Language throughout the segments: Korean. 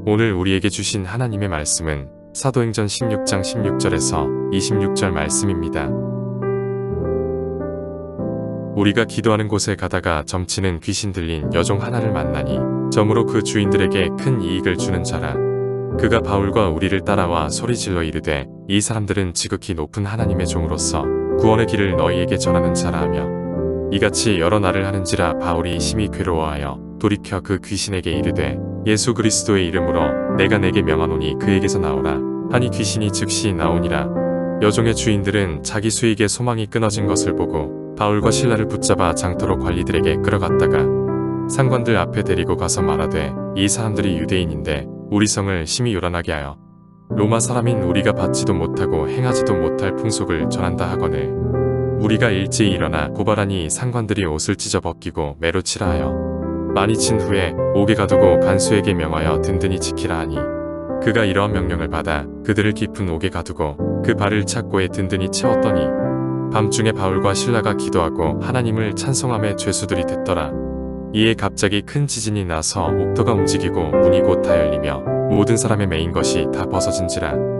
오늘 우리에게 주신 하나님의 말씀은 사도행전 16장 16절에서 26절 말씀입니다. 우리가 기도하는 곳에 가다가 점치는 귀신 들린 여종 하나를 만나니 점으로 그 주인들에게 큰 이익을 주는 자라. 그가 바울과 우리를 따라와 소리질러 이르되 이 사람들은 지극히 높은 하나님의 종으로서 구원의 길을 너희에게 전하는 자라 하며 이같이 여러 날을 하는지라. 바울이 심히 괴로워하여 돌이켜 그 귀신에게 이르되 예수 그리스도의 이름으로 내가 내게 명하노니 그에게서 나오라 하니 귀신이 즉시 나오니라. 여종의 주인들은 자기 수익의 소망이 끊어진 것을 보고 바울과 실라를 붙잡아 장터로 관리들에게 끌어갔다가 상관들 앞에 데리고 가서 말하되 이 사람들이 유대인인데 우리 성을 심히 요란하게 하여 로마 사람인 우리가 받지도 못하고 행하지도 못할 풍속을 전한다 하거늘 우리가 일찍 일어나 고발하니 상관들이 옷을 찢어 벗기고 매로 치라 하여 많이 친 후에 옥에 가두고 간수에게 명하여 든든히 지키라 하니 그가 이러한 명령을 받아 그들을 깊은 옥에 가두고 그 발을 착고에 든든히 채웠더니 밤중에 바울과 실라가 기도하고 하나님을 찬송함에 죄수들이 듣더라. 이에 갑자기 큰 지진이 나서 옥터가 움직이고 문이 곧 다 열리며 모든 사람의 매인 것이 다 벗어진지라.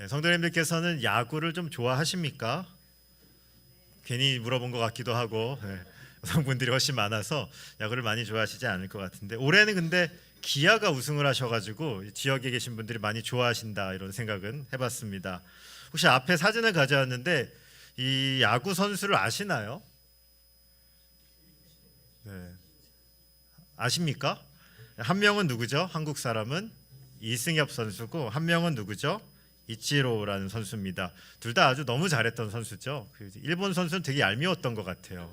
성도님들께서는 야구를 좀 좋아하십니까? 괜히 물어본 것 같기도 하고 여성분들이 훨씬 많아서 야구를 많이 좋아하시지 않을 것 같은데 올해는 근데 기아가 우승을 하셔가지고 지역에 계신 분들이 많이 좋아하신다 이런 생각은 해봤습니다. 혹시 앞에 사진을 가져왔는데 이 야구 선수를 아시나요? 네. 아십니까? 한 명은 누구죠? 한국 사람은 이승엽 선수고 한 명은 누구죠? 이치로라는 선수입니다. 둘 다 아주 너무 잘했던 선수죠. 일본 선수는 되게 얄미웠던 것 같아요.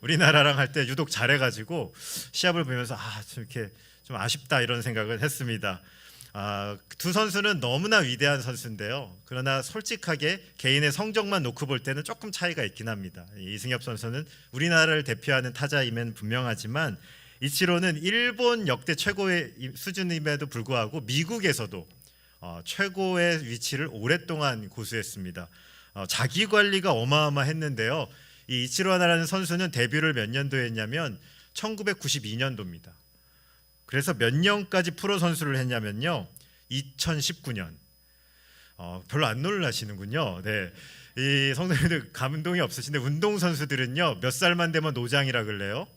우리나라랑 할 때 유독 잘해가지고 시합을 보면서 좀 이렇게 좀 아쉽다 이런 생각을 했습니다. 두 선수는 너무나 위대한 선수인데요. 그러나 솔직하게 개인의 성적만 놓고 볼 때는 조금 차이가 있긴 합니다. 이승엽 선수는 우리나라를 대표하는 타자임은 분명하지만 이치로는 일본 역대 최고의 수준임에도 불구하고 미국에서도 최고의 위치를 오랫동안 고수했습니다. 자기 관리가 어마어마했는데요. 이 이치로라는 선수는 데뷔를 몇 년도에 했냐면 1992년도입니다. 그래서 몇 년까지 프로 선수를 했냐면요. 2019년. 별로 안 놀라시는군요. 네. 이 성도님들 감동이 없으신데 운동 선수들은요. 몇 살만 되면 노장이라 그래요.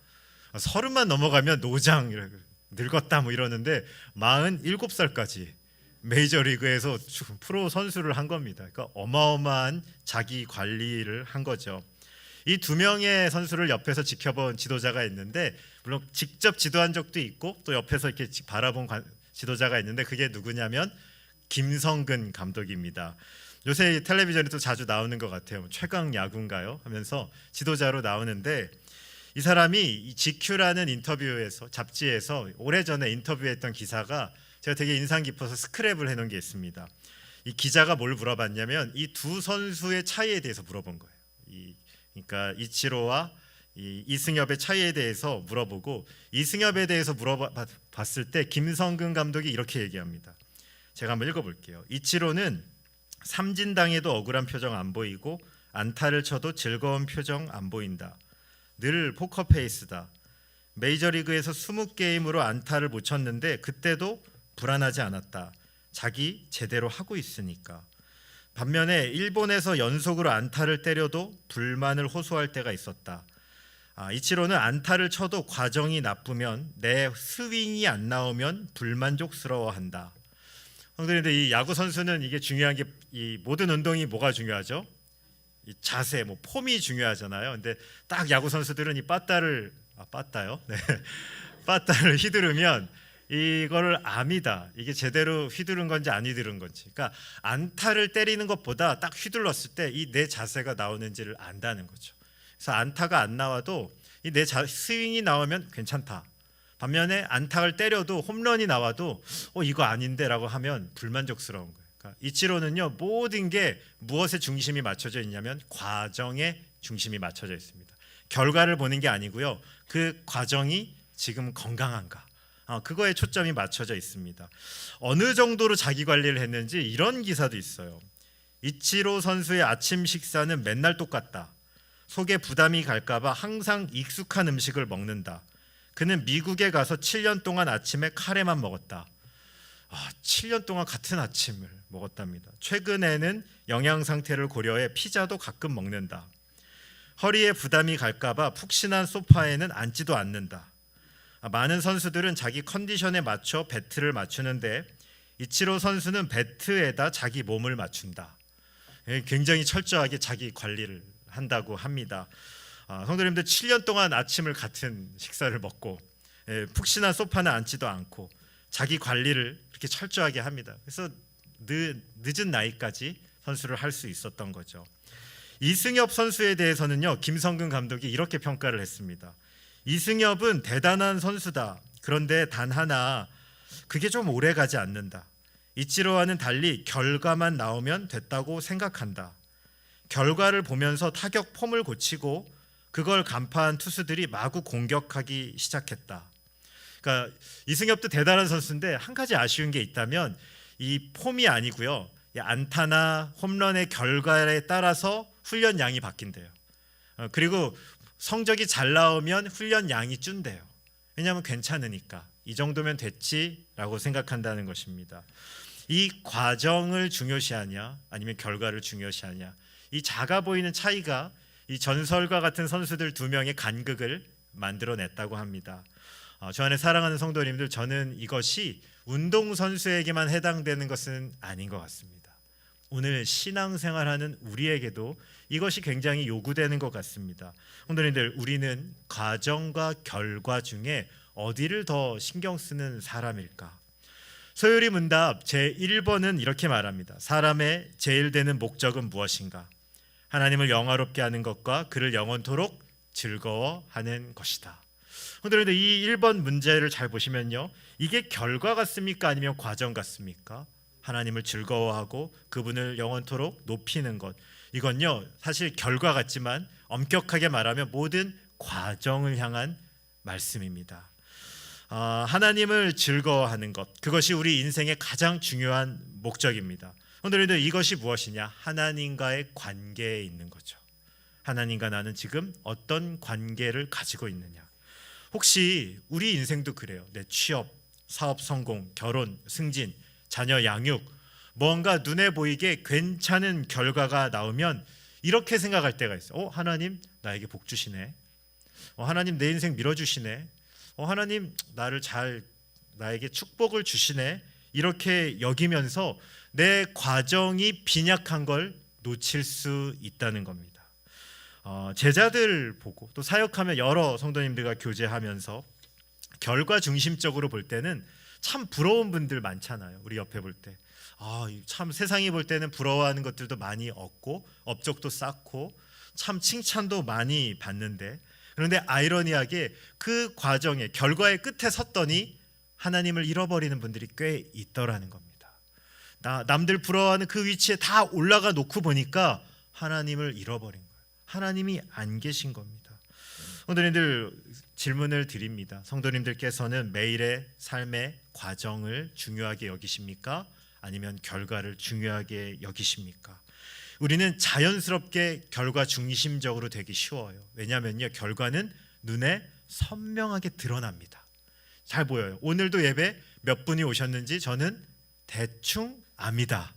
30만 넘어가면 노장 늙었다 뭐 이러는데 47살까지 메이저리그에서 프로 선수를 한 겁니다. 그러니까 어마어마한 자기 관리를 한 거죠. 이 두 명의 선수를 옆에서 지켜본 지도자가 있는데 물론 직접 지도한 적도 있고 또 옆에서 이렇게 바라본 지도자가 있는데 그게 누구냐면 김성근 감독입니다. 요새 텔레비전에도 자주 나오는 것 같아요. 최강 야구인가요? 하면서 지도자로 나오는데 이 사람이 이 GQ라는 인터뷰에서 잡지에서 오래전에 인터뷰했던 기사가 제가 되게 인상 깊어서 스크랩을 해놓은 게 있습니다. 이 기자가 뭘 물어봤냐면 이 두 선수의 차이에 대해서 물어본 거예요. 그러니까 이치로와 이승엽의 차이에 대해서 물어보고 이승엽에 대해서 물어봤을 때 김성근 감독이 이렇게 얘기합니다. 제가 한번 읽어볼게요. 이치로는 삼진당해도 억울한 표정 안 보이고 안타를 쳐도 즐거운 표정 안 보인다. 늘 포커페이스다. 메이저리그에서 20게임으로 안타를 못 쳤는데 그때도 불안하지 않았다. 자기 제대로 하고 있으니까. 반면에 일본에서 연속으로 안타를 때려도 불만을 호소할 때가 있었다. 이치로는 안타를 쳐도 과정이 나쁘면 내 스윙이 안 나오면 불만족스러워한다. 그런데 이 야구 선수는 이게 중요한 게 이 모든 운동이 뭐가 중요하죠? 이 자세, 뭐 폼이 중요하잖아요. 근데 딱 야구 선수들은 이 빠따를 네. 빠따를 휘두르면 이거를 압니다. 이게 제대로 휘두른 건지 안 휘두른 건지. 그러니까 안타를 때리는 것보다 딱 휘둘렀을 때 이 내 자세가 나오는지를 안다는 거죠. 그래서 안타가 안 나와도 이 내 스윙이 나오면 괜찮다. 반면에 안타를 때려도 홈런이 나와도 이거 아닌데라고 하면 불만족스러운 거예요. 그러니까 이치로는요 모든 게 무엇에 중심이 맞춰져 있냐면 과정에 중심이 맞춰져 있습니다. 결과를 보는 게 아니고요. 그 과정이 지금 건강한가? 그거에 초점이 맞춰져 있습니다. 어느 정도로 자기 관리를 했는지 이런 기사도 있어요. 이치로 선수의 아침 식사는 맨날 똑같다. 속에 부담이 갈까봐 항상 익숙한 음식을 먹는다. 그는 미국에 가서 7년 동안 아침에 카레만 먹었다. 7년 동안 같은 아침을 먹었답니다. 최근에는 영양 상태를 고려해 피자도 가끔 먹는다. 허리에 부담이 갈까봐 푹신한 소파에는 앉지도 않는다. 많은 선수들은 자기 컨디션에 맞춰 배트를 맞추는데 이치로 선수는 배트에다 자기 몸을 맞춘다. 굉장히 철저하게 자기 관리를 한다고 합니다. 성도님들 7년 동안 아침을 같은 식사를 먹고 푹신한 소파는 앉지도 않고 자기 관리를 이렇게 철저하게 합니다. 그래서 늦은 나이까지 선수를 할 수 있었던 거죠. 이승엽 선수에 대해서는요, 김성근 감독이 이렇게 평가를 했습니다. 이승엽은 대단한 선수다. 그런데 단 하나, 그게 좀 오래 가지 않는다. 이치로와는 달리 결과만 나오면 됐다고 생각한다. 결과를 보면서 타격 폼을 고치고 그걸 간파한 투수들이 마구 공격하기 시작했다. 그러니까 이승엽도 대단한 선수인데 한 가지 아쉬운 게 있다면 이 폼이 아니고요, 이 안타나 홈런의 결과에 따라서 훈련 양이 바뀐대요. 그리고 성적이 잘 나오면 훈련 양이 준대요. 왜냐하면 괜찮으니까 이 정도면 됐지라고 생각한다는 것입니다. 이 과정을 중요시하냐 아니면 결과를 중요시하냐, 이 작아 보이는 차이가 이 전설과 같은 선수들 두 명의 간극을 만들어냈다고 합니다. 저 안에 사랑하는 성도님들, 저는 이것이 운동선수에게만 해당되는 것은 아닌 것 같습니다. 오늘 신앙생활하는 우리에게도 이것이 굉장히 요구되는 것 같습니다. 성도님들, 우리는 과정과 결과 중에 어디를 더 신경 쓰는 사람일까? 소요리 문답 제1번은 이렇게 말합니다. 사람의 제일 되는 목적은 무엇인가? 하나님을 영화롭게 하는 것과 그를 영원토록 즐거워하는 것이다. 그런데 이 1번 문제를 잘 보시면요, 이게 결과 같습니까? 아니면 과정 같습니까? 하나님을 즐거워하고 그분을 영원토록 높이는 것, 이건요 사실 결과 같지만 엄격하게 말하면 모든 과정을 향한 말씀입니다. 하나님을 즐거워하는 것, 그것이 우리 인생의 가장 중요한 목적입니다. 그런데 이것이 무엇이냐? 하나님과의 관계에 있는 거죠. 하나님과 나는 지금 어떤 관계를 가지고 있느냐. 혹시 우리 인생도 그래요. 내 취업, 사업 성공, 결혼, 승진, 자녀 양육, 뭔가 눈에 보이게 괜찮은 결과가 나오면 이렇게 생각할 때가 있어요. 하나님 나에게 복 주시네. 하나님 내 인생 밀어주시네. 하나님 나에게 축복을 주시네. 이렇게 여기면서 내 과정이 빈약한 걸 놓칠 수 있다는 겁니다. 제자들 보고 또 사역하며 여러 성도님들과 교제하면서 결과 중심적으로 볼 때는 참 부러운 분들 많잖아요. 우리 옆에 볼 때 참 세상이 볼 때는 부러워하는 것들도 많이 얻고 업적도 쌓고 참 칭찬도 많이 받는데, 그런데 아이러니하게 그 과정의 결과의 끝에 섰더니 하나님을 잃어버리는 분들이 꽤 있더라는 겁니다. 남들 부러워하는 그 위치에 다 올라가 놓고 보니까 하나님을 잃어버린 거예요. 하나님이 안 계신 겁니다. 성도님들, 질문을 드립니다. 성도님들께서는 매일의 삶의 과정을 중요하게 여기십니까? 아니면 결과를 중요하게 여기십니까? 우리는 자연스럽게 결과 중심적으로 되기 쉬워요. 왜냐하면요, 결과는 눈에 선명하게 드러납니다. 잘 보여요. 오늘도 예배 몇 분이 오셨는지 저는 대충 압니다.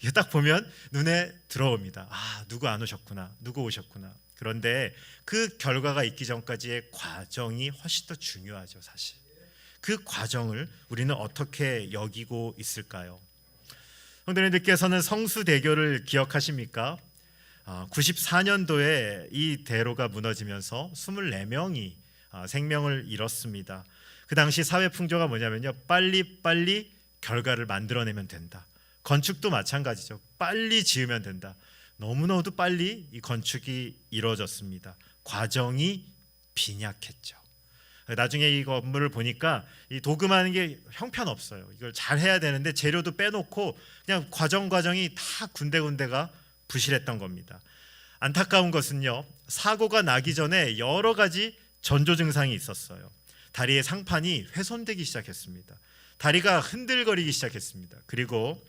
이게 딱 보면 눈에 들어옵니다. 누구 안 오셨구나, 누구 오셨구나. 그런데 그 결과가 있기 전까지의 과정이 훨씬 더 중요하죠. 사실 그 과정을 우리는 어떻게 여기고 있을까요? 성도님들께서는 성수대교를 기억하십니까? 94년도에 이 대로가 무너지면서 24명이 생명을 잃었습니다. 그 당시 사회 풍조가 뭐냐면요, 빨리 결과를 만들어내면 된다. 건축도 마찬가지죠. 빨리 지으면 된다. 너무나도 빨리 이 건축이 이루어졌습니다. 과정이 빈약했죠. 나중에 이 건물을 보니까 이 도금하는 게 형편없어요. 이걸 잘 해야 되는데 재료도 빼놓고 그냥 과정이 다 군데군데가 부실했던 겁니다. 안타까운 것은요, 사고가 나기 전에 여러 가지 전조 증상이 있었어요. 다리의 상판이 훼손되기 시작했습니다. 다리가 흔들거리기 시작했습니다. 그리고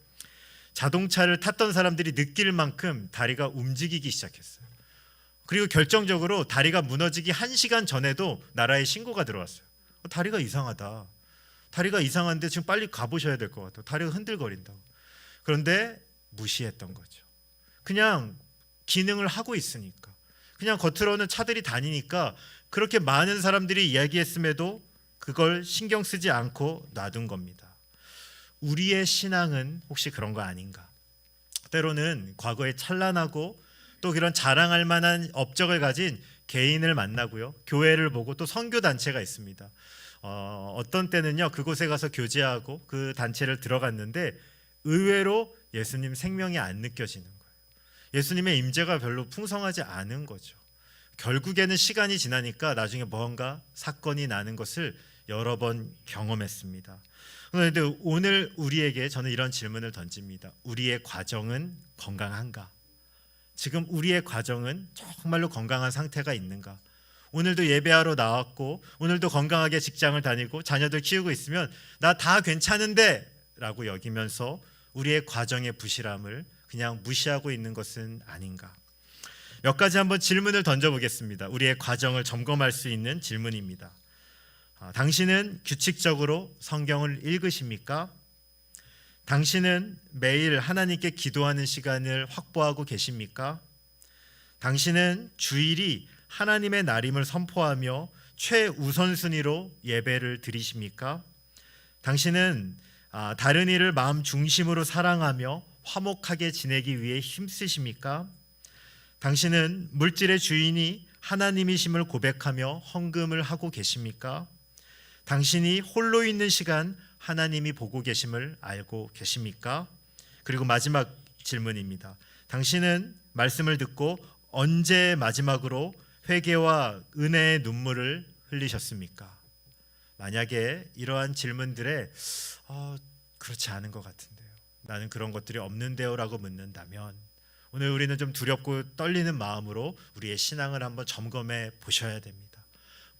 자동차를 탔던 사람들이 느낄 만큼 다리가 움직이기 시작했어요. 그리고 결정적으로 다리가 무너지기 1시간 전에도 나라에 신고가 들어왔어요. 다리가 이상하다. 다리가 이상한데 지금 빨리 가보셔야 될 것 같아요. 다리가 흔들거린다고. 그런데 무시했던 거죠. 그냥 기능을 하고 있으니까, 그냥 겉으로는 차들이 다니니까 그렇게 많은 사람들이 이야기했음에도 그걸 신경 쓰지 않고 놔둔 겁니다. 우리의 신앙은 혹시 그런 거 아닌가? 때로는 과거에 찬란하고 또 그런 자랑할 만한 업적을 가진 개인을 만나고요, 교회를 보고 또 선교 단체가 있습니다. 어떤 때는요, 그곳에 가서 교제하고 그 단체를 들어갔는데 의외로 예수님 생명이 안 느껴지는 거예요. 예수님의 임재가 별로 풍성하지 않은 거죠. 결국에는 시간이 지나니까 나중에 뭔가 사건이 나는 것을 여러 번 경험했습니다. 그런데 오늘 우리에게 저는 이런 질문을 던집니다. 우리의 과정은 건강한가? 지금 우리의 과정은 정말로 건강한 상태가 있는가? 오늘도 예배하러 나왔고 오늘도 건강하게 직장을 다니고 자녀들 키우고 있으면 나 다 괜찮은데 라고 여기면서 우리의 과정의 부실함을 그냥 무시하고 있는 것은 아닌가? 몇 가지 한번 질문을 던져보겠습니다. 우리의 과정을 점검할 수 있는 질문입니다. 당신은 규칙적으로 성경을 읽으십니까? 당신은 매일 하나님께 기도하는 시간을 확보하고 계십니까? 당신은 주일이 하나님의 날임을 선포하며 최우선순위로 예배를 드리십니까? 당신은 다른 이를 마음 중심으로 사랑하며 화목하게 지내기 위해 힘쓰십니까? 당신은 물질의 주인이 하나님이심을 고백하며 헌금을 하고 계십니까? 당신이 홀로 있는 시간 하나님이 보고 계심을 알고 계십니까? 그리고 마지막 질문입니다. 당신은 말씀을 듣고 언제 마지막으로 회개와 은혜의 눈물을 흘리셨습니까? 만약에 이러한 질문들에 그렇지 않은 것 같은데요, 나는 그런 것들이 없는데요 라고 묻는다면 오늘 우리는 좀 두렵고 떨리는 마음으로 우리의 신앙을 한번 점검해 보셔야 됩니다.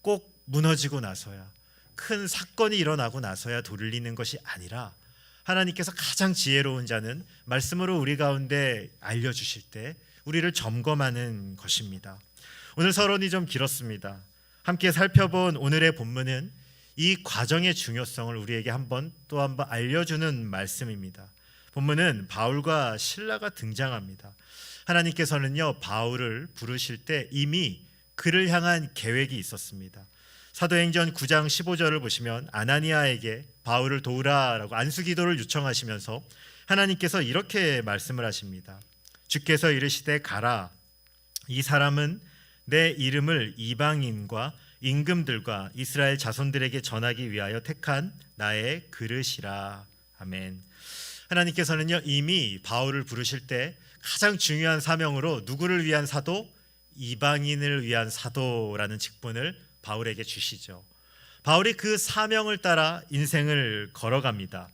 꼭 무너지고 나서야, 큰 사건이 일어나고 나서야 돌리는 것이 아니라 하나님께서 가장 지혜로운 자는 말씀으로 우리 가운데 알려주실 때 우리를 점검하는 것입니다. 오늘 서론이 좀 길었습니다. 함께 살펴본 오늘의 본문은 이 과정의 중요성을 우리에게 또 한번 알려주는 말씀입니다. 본문은 바울과 실라가 등장합니다. 하나님께서는요, 바울을 부르실 때 이미 그를 향한 계획이 있었습니다. 사도행전 9장 15절을 보시면 아나니아에게 바울을 도우라라고 안수기도를 요청하시면서 하나님께서 이렇게 말씀을 하십니다. 주께서 이르시되 가라. 이 사람은 내 이름을 이방인과 임금들과 이스라엘 자손들에게 전하기 위하여 택한 나의 그릇이라. 아멘. 하나님께서는요, 이미 바울을 부르실 때 가장 중요한 사명으로 누구를 위한 사도? 이방인을 위한 사도라는 직분을 바울에게 주시죠. 바울이 그 사명을 따라 인생을 걸어갑니다.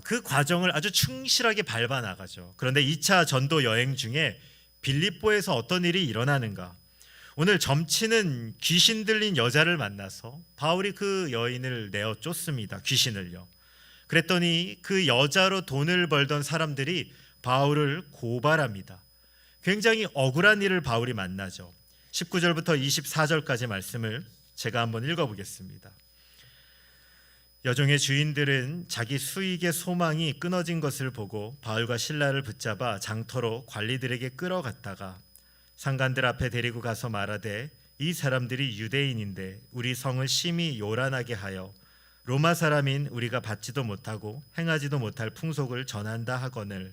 그 과정을 아주 충실하게 밟아 나가죠. 그런데 2차 전도 여행 중에 빌립보에서 어떤 일이 일어나는가? 오늘 점치는 귀신 들린 여자를 만나서 바울이 그 여인을 내어 쫓습니다. 귀신을요. 그랬더니 그 여자로 돈을 벌던 사람들이 바울을 고발합니다. 굉장히 억울한 일을 바울이 만나죠. 19절부터 24절까지 말씀을 제가 한번 읽어보겠습니다. 여종의 주인들은 자기 수익의 소망이 끊어진 것을 보고 바울과 실라를 붙잡아 장터로 관리들에게 끌어갔다가 상관들 앞에 데리고 가서 말하되 이 사람들이 유대인인데 우리 성을 심히 요란하게 하여 로마 사람인 우리가 받지도 못하고 행하지도 못할 풍속을 전한다 하거늘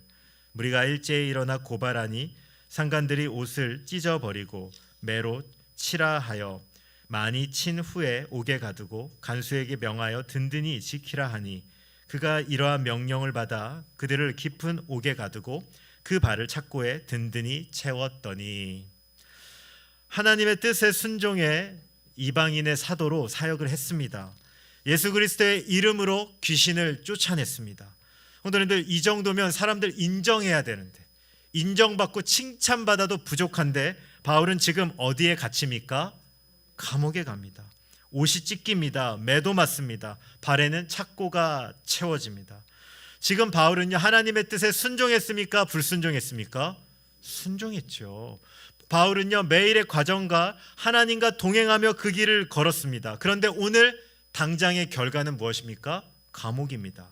우리가 일제히 일어나 고발하니 상관들이 옷을 찢어버리고 매로 치라 하여 많이 친 후에 옥에 가두고 간수에게 명하여 든든히 지키라 하니 그가 이러한 명령을 받아 그들을 깊은 옥에 가두고 그 발을 착고에 든든히 채웠더니 하나님의 뜻에 순종해 이방인의 사도로 사역을 했습니다. 예수 그리스도의 이름으로 귀신을 쫓아냈습니다. 오늘들 이 정도면 사람들 인정해야 되는데 인정받고 칭찬받아도 부족한데 바울은 지금 어디에 갇힙니까? 감옥에 갑니다. 옷이 찢깁니다. 매도 맞습니다. 발에는 착고가 채워집니다. 지금 바울은요, 하나님의 뜻에 순종했습니까? 불순종했습니까? 순종했죠. 바울은요, 매일의 과정과 하나님과 동행하며 그 길을 걸었습니다. 그런데 오늘 당장의 결과는 무엇입니까? 감옥입니다.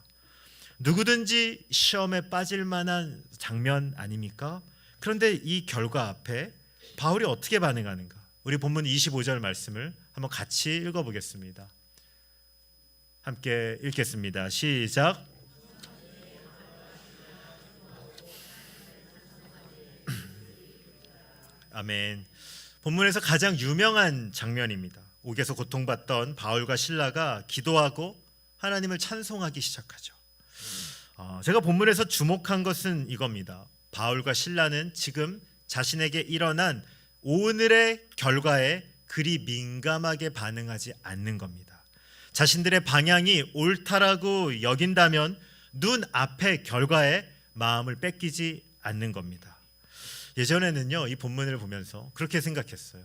누구든지 시험에 빠질 만한 장면 아닙니까? 그런데 이 결과 앞에 바울이 어떻게 반응하는가? 우리 본문 25절 말씀을 한번 같이 읽어보겠습니다. 함께 읽겠습니다. 시작. 아멘. 본문에서 가장 유명한 장면입니다. 옥에서 고통받던 바울과 실라가 기도하고 하나님을 찬송하기 시작하죠. 제가 본문에서 주목한 것은 이겁니다. 바울과 실라는 지금 자신에게 일어난 오늘의 결과에 그리 민감하게 반응하지 않는 겁니다. 자신들의 방향이 옳다라고 여긴다면 눈 앞의 결과에 마음을 뺏기지 않는 겁니다. 예전에는요, 이 본문을 보면서 그렇게 생각했어요.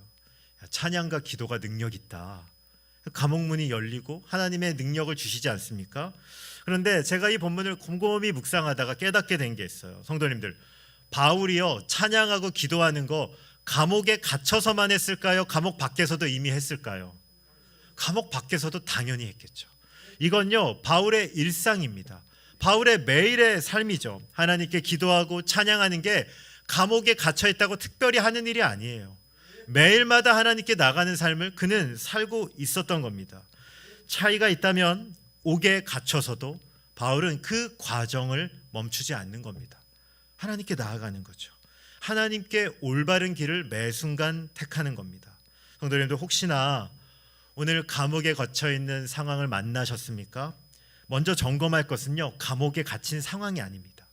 찬양과 기도가 능력 있다. 감옥문이 열리고 하나님의 능력을 주시지 않습니까? 그런데 제가 이 본문을 곰곰이 묵상하다가 깨닫게 된 게 있어요. 성도님들, 바울이요, 찬양하고 기도하는 거 감옥에 갇혀서만 했을까요? 감옥 밖에서도 이미 했을까요? 감옥 밖에서도 당연히 했겠죠. 이건요, 바울의 일상입니다. 바울의 매일의 삶이죠. 하나님께 기도하고 찬양하는 게 감옥에 갇혀 있다고 특별히 하는 일이 아니에요. 매일마다 하나님께 나가는 삶을 그는 살고 있었던 겁니다. 차이가 있다면 옥에 갇혀서도 바울은 그 과정을 멈추지 않는 겁니다. 하나님께 나아가는 거죠. 하나님께 올바른 길을 매 순간 택하는 겁니다. 성도님들, 혹시나 오늘 감옥에 갇혀 있는 상황을 만나셨습니까? 먼저 점검할 것은요, 감옥에 갇힌 상황이 아닙니다.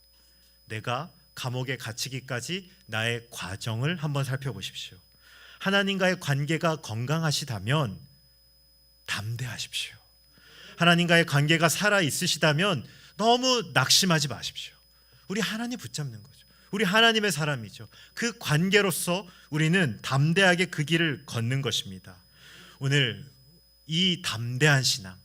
내가 감옥에 갇히기까지 나의 과정을 한번 살펴보십시오. 하나님과의 관계가 건강하시다면 담대하십시오. 하나님과의 관계가 살아 있으시다면 너무 낙심하지 마십시오. 우리 하나님 붙잡는 거죠. 우리 하나님의 사람이죠. 그 관계로서 우리는 담대하게 그 길을 걷는 것입니다. 오늘 이 담대한 신앙,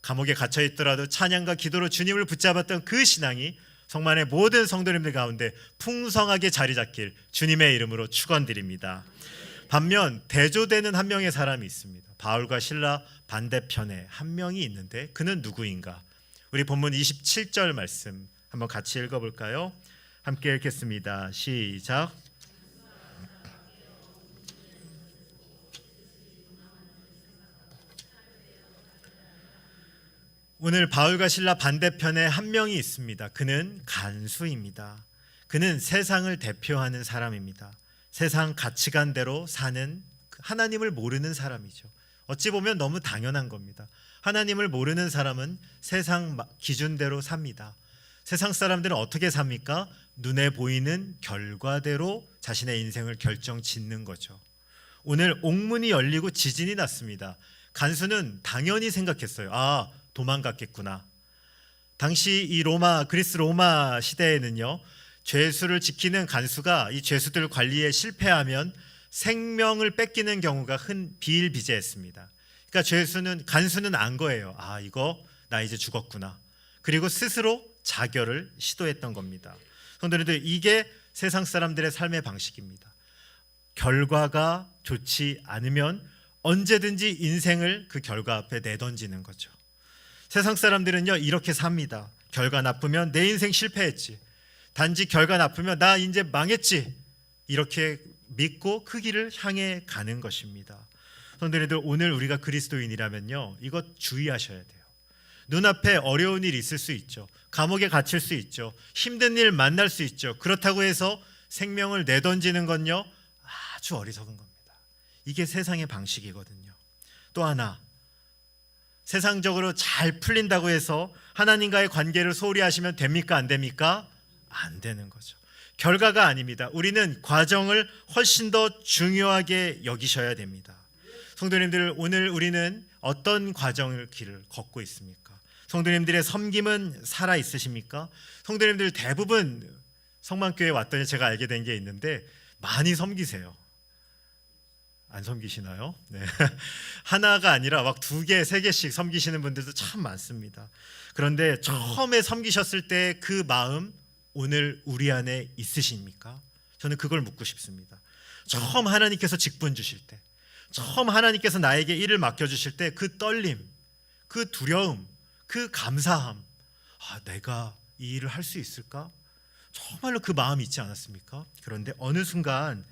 감옥에 갇혀 있더라도 찬양과 기도로 주님을 붙잡았던 그 신앙이 성만의 모든 성도님들 가운데 풍성하게 자리 잡길 주님의 이름으로 축원드립니다. 반면 대조되는 한 명의 사람이 있습니다. 바울과 실라 반대편에 한 명이 있는데 그는 누구인가? 우리 본문 27절 말씀 한번 같이 읽어볼까요? 함께 읽겠습니다. 시작. 오늘 바울과 실라 반대편에 한 명이 있습니다. 그는 간수입니다. 그는 세상을 대표하는 사람입니다. 세상 가치관대로 사는 하나님을 모르는 사람이죠. 어찌 보면 너무 당연한 겁니다. 하나님을 모르는 사람은 세상 기준대로 삽니다. 세상 사람들은 어떻게 삽니까? 눈에 보이는 결과대로 자신의 인생을 결정짓는 거죠. 오늘 옥문이 열리고 지진이 났습니다. 간수는 당연히 생각했어요. 아, 도망갔겠구나. 당시 이 그리스 로마 시대에는요, 죄수를 지키는 간수가 이 죄수들 관리에 실패하면 생명을 뺏기는 경우가 비일비재했습니다. 그러니까 간수는 안 거예요. 아, 이거 나 이제 죽었구나. 그리고 스스로 자결을 시도했던 겁니다. 성도님들, 이게 세상 사람들의 삶의 방식입니다. 결과가 좋지 않으면 언제든지 인생을 그 결과 앞에 내던지는 거죠. 세상 사람들은요, 이렇게 삽니다. 결과 나쁘면 내 인생 실패했지. 단지 결과 나쁘면 나 이제 망했지. 이렇게 믿고 그 길을 향해 가는 것입니다. 성도님들, 오늘 우리가 그리스도인이라면요, 이것 주의하셔야 돼요. 눈앞에 어려운 일이 있을 수 있죠. 감옥에 갇힐 수 있죠. 힘든 일 만날 수 있죠. 그렇다고 해서 생명을 내던지는 건요, 아주 어리석은 겁니다. 이게 세상의 방식이거든요. 또 하나, 세상적으로 잘 풀린다고 해서 하나님과의 관계를 소홀히 하시면 됩니까? 안 됩니까? 안 되는 거죠. 결과가 아닙니다. 우리는 과정을 훨씬 더 중요하게 여기셔야 됩니다. 성도님들, 오늘 우리는 어떤 길을 걷고 있습니까? 성도님들의 섬김은 살아 있으십니까? 성도님들 대부분 성만교회 왔더니 제가 알게 된 게 있는데 많이 섬기세요. 안 섬기시나요? 네. 하나가 아니라 막 2개, 3개씩 섬기시는 분들도 참 많습니다. 그런데 처음에 섬기셨을 때 그 마음 오늘 우리 안에 있으십니까? 저는 그걸 묻고 싶습니다. 처음 하나님께서 직분 주실 때, 처음 하나님께서 나에게 일을 맡겨주실 때 그 떨림, 그 두려움, 그 감사함, 내가 이 일을 할 수 있을까? 정말로 그 마음이 있지 않았습니까? 그런데 어느 순간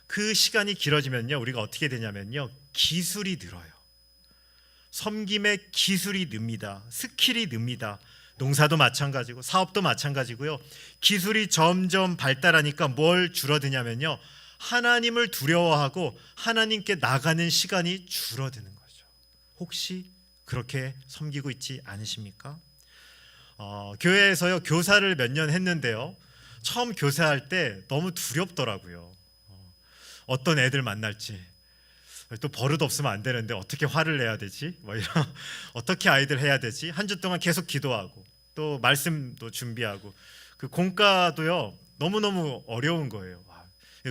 그 시간이 길어지면요, 우리가 어떻게 되냐면요, 기술이 늘어요. 섬김의 기술이 늡니다. 스킬이 늡니다. 농사도 마찬가지고 사업도 마찬가지고요. 기술이 점점 발달하니까 뭘 줄어드냐면요, 하나님을 두려워하고 하나님께 나가는 시간이 줄어드는 거죠. 혹시 그렇게 섬기고 있지 않으십니까? 교회에서요, 교사를 몇 년 했는데요, 처음 교사할 때 너무 두렵더라고요. 어떤 애들 만날지, 또 버릇 없으면 안 되는데 어떻게 화를 내야 되지? 뭐 이런 어떻게 아이들 해야 되지? 한 주 동안 계속 기도하고 또 말씀도 준비하고, 그 공과도요 너무너무 어려운 거예요.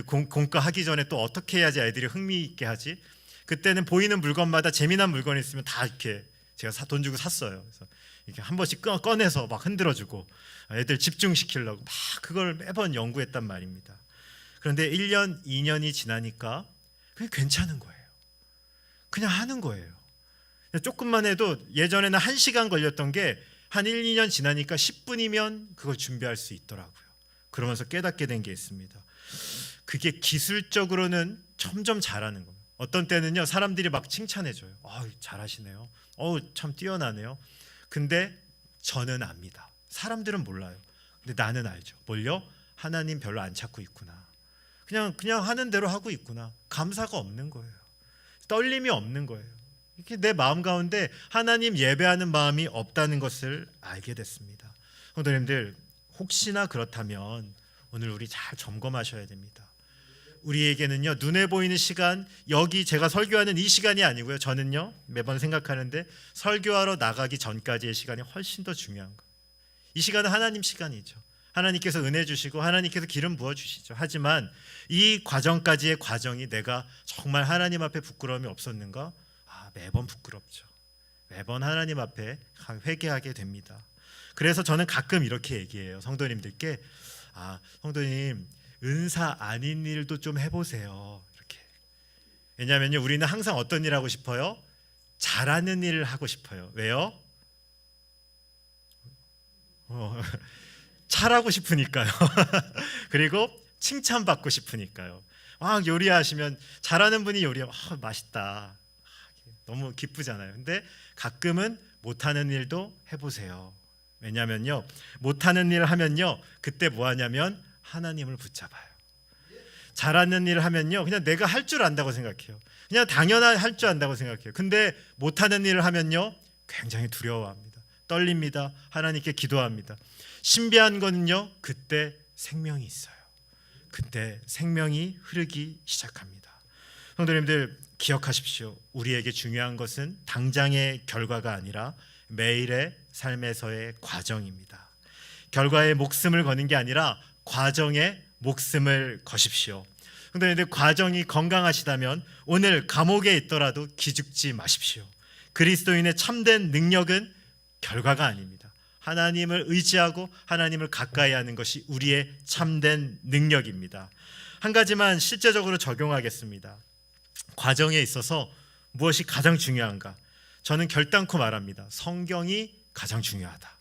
공과 하기 전에 또 어떻게 해야지 아이들이 흥미있게 하지? 그때는 보이는 물건마다 재미난 물건이 있으면 다 이렇게 제가 돈 주고 샀어요. 그래서 이렇게 한 번씩 꺼내서 막 흔들어주고 애들 집중시키려고 막 그걸 매번 연구했단 말입니다. 그런데 1년, 2년이 지나니까 그게 괜찮은 거예요. 그냥 하는 거예요. 조금만 해도 예전에는 1시간 걸렸던 게 한 1, 2년 지나니까 10분이면 그걸 준비할 수 있더라고요. 그러면서 깨닫게 된 게 있습니다. 그게 기술적으로는 점점 잘하는 거예요. 어떤 때는요, 사람들이 막 칭찬해줘요. 잘하시네요. 참 뛰어나네요. 근데 저는 압니다. 사람들은 몰라요. 근데 나는 알죠. 뭘요? 하나님 별로 안 찾고 있구나. 그냥 하는 대로 하고 있구나. 감사가 없는 거예요. 떨림이 없는 거예요. 이렇게 내 마음 가운데 하나님 예배하는 마음이 없다는 것을 알게 됐습니다. 성도님들, 혹시나 그렇다면 오늘 우리 잘 점검하셔야 됩니다. 우리에게는요, 눈에 보이는 시간, 여기 제가 설교하는 이 시간이 아니고요, 저는요 매번 생각하는데 설교하러 나가기 전까지의 시간이 훨씬 더 중요한 거예요. 이 시간은 하나님 시간이죠. 하나님께서 은혜 주시고 하나님께서 기름 부어 주시죠. 하지만 이 과정까지의 과정이 내가 정말 하나님 앞에 부끄러움이 없었는가? 매번 부끄럽죠. 매번 하나님 앞에 회개하게 됩니다. 그래서 저는 가끔 이렇게 얘기해요. 성도님들께, 성도님 은사 아닌 일도 좀 해보세요. 이렇게. 왜냐하면요, 우리는 항상 어떤 일 하고 싶어요? 잘하는 일을 하고 싶어요. 왜요? 잘하고 싶으니까요. 그리고 칭찬받고 싶으니까요. 요리하시면 잘하는 분이 요리하면 맛있다, 너무 기쁘잖아요. 근데 가끔은 못하는 일도 해보세요. 왜냐면요, 못하는 일을 하면요, 그때 뭐 하냐면 하나님을 붙잡아요. 잘하는 일을 하면요, 그냥 내가 할 줄 안다고 생각해요. 그냥 당연한 할 줄 안다고 생각해요. 근데 못하는 일을 하면요, 굉장히 두려워합니다. 떨립니다. 하나님께 기도합니다. 신비한 거는요, 그때 생명이 있어요. 그때 생명이 흐르기 시작합니다. 성도님들, 기억하십시오. 우리에게 중요한 것은 당장의 결과가 아니라 매일의 삶에서의 과정입니다. 결과에 목숨을 거는 게 아니라 과정에 목숨을 거십시오. 성도님들, 과정이 건강하시다면 오늘 감옥에 있더라도 기죽지 마십시오. 그리스도인의 참된 능력은 결과가 아닙니다. 하나님을 의지하고 하나님을 가까이 하는 것이 우리의 참된 능력입니다. 한 가지만 실제적으로 적용하겠습니다. 과정에 있어서 무엇이 가장 중요한가? 저는 결단코 말합니다. 성경이 가장 중요하다.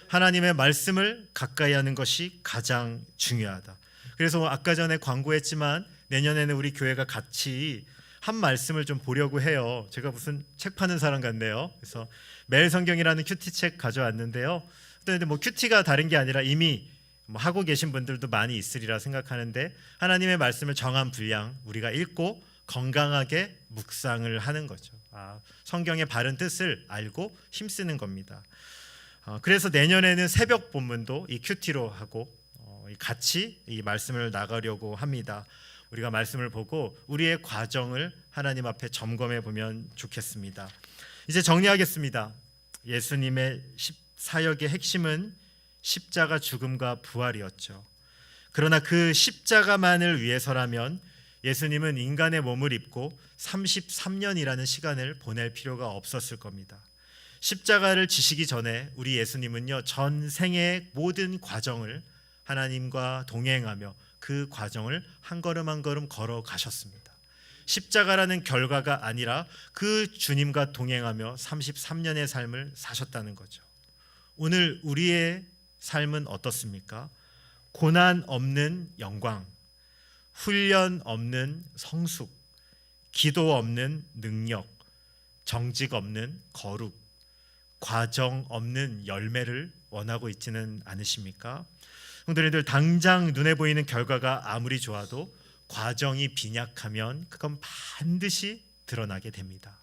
하나님의 말씀을 가까이 하는 것이 가장 중요하다. 그래서 아까 전에 광고했지만 내년에는 우리 교회가 같이 한 말씀을 좀 보려고 해요. 제가 무슨 책 파는 사람 같네요. 그래서 매일 성경이라는 큐티책 가져왔는데요. 근데 뭐 큐티가 다른 게 아니라 이미 하고 계신 분들도 많이 있으리라 생각하는데, 하나님의 말씀을 정한 분량 우리가 읽고 건강하게 묵상을 하는 거죠. 성경의 바른 뜻을 알고 힘쓰는 겁니다. 그래서 내년에는 새벽 본문도 이 큐티로 하고 같이 이 말씀을 나가려고 합니다. 우리가 말씀을 보고 우리의 과정을 하나님 앞에 점검해 보면 좋겠습니다. 이제 정리하겠습니다. 예수님의 사역의 핵심은 십자가 죽음과 부활이었죠. 그러나 그 십자가만을 위해서라면 예수님은 인간의 몸을 입고 33년이라는 시간을 보낼 필요가 없었을 겁니다. 십자가를 지시기 전에 우리 예수님은요, 전생의 모든 과정을 하나님과 동행하며 그 과정을 한 걸음 한 걸음 걸어가셨습니다. 십자가라는 결과가 아니라 그 주님과 동행하며 33년의 삶을 사셨다는 거죠. 오늘 우리의 삶은 어떻습니까? 고난 없는 영광, 훈련 없는 성숙, 기도 없는 능력, 정직 없는 거룩, 과정 없는 열매를 원하고 있지는 않으십니까? 성도님들, 당장 눈에 보이는 결과가 아무리 좋아도 과정이 빈약하면 그건 반드시 드러나게 됩니다.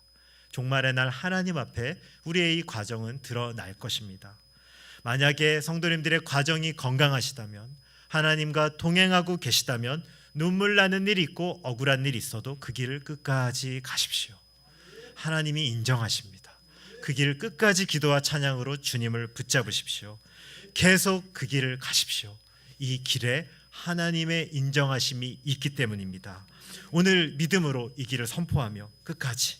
종말의 날 하나님 앞에 우리의 이 과정은 드러날 것입니다. 만약에 성도님들의 과정이 건강하시다면, 하나님과 동행하고 계시다면 눈물 나는 일이 있고 억울한 일이 있어도 그 길을 끝까지 가십시오. 하나님이 인정하십니다. 그 길을 끝까지 기도와 찬양으로 주님을 붙잡으십시오. 계속 그 길을 가십시오. 이 길에 하나님의 인정하심이 있기 때문입니다. 오늘 믿음으로 이 길을 선포하며 끝까지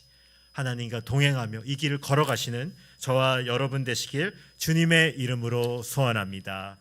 하나님과 동행하며 이 길을 걸어가시는 저와 여러분 되시길 주님의 이름으로 소원합니다.